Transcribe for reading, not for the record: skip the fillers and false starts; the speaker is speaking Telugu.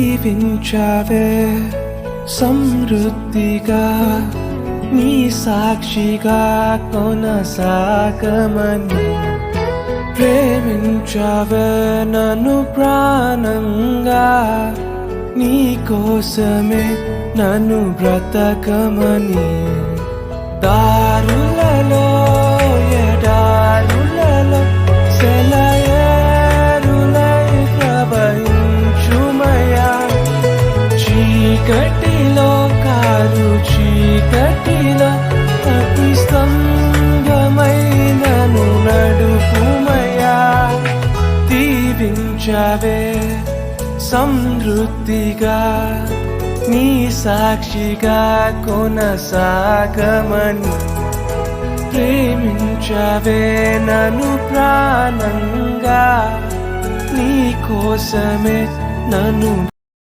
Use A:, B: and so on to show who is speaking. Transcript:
A: జీవించావే సమృద్ధిగా నీ సాక్షిగా కొనసాగమని ప్రేమించావే నన్ను ప్రాణంగా నీ కోసమే నన్ను బ్రతకమని దారులలో ఎడారులలో సెలయేరులై ప్రవహించుమయా చీకటిలో కారు చీకటిలో అతి స్తంభమైనను నడుపుమయా దీవించవే సమృద్ధిగా నీ సాక్షిగా కొనసాగమని ప్రేమించవే నన్ను ప్రాణంగా నీ కోసమే నన్ను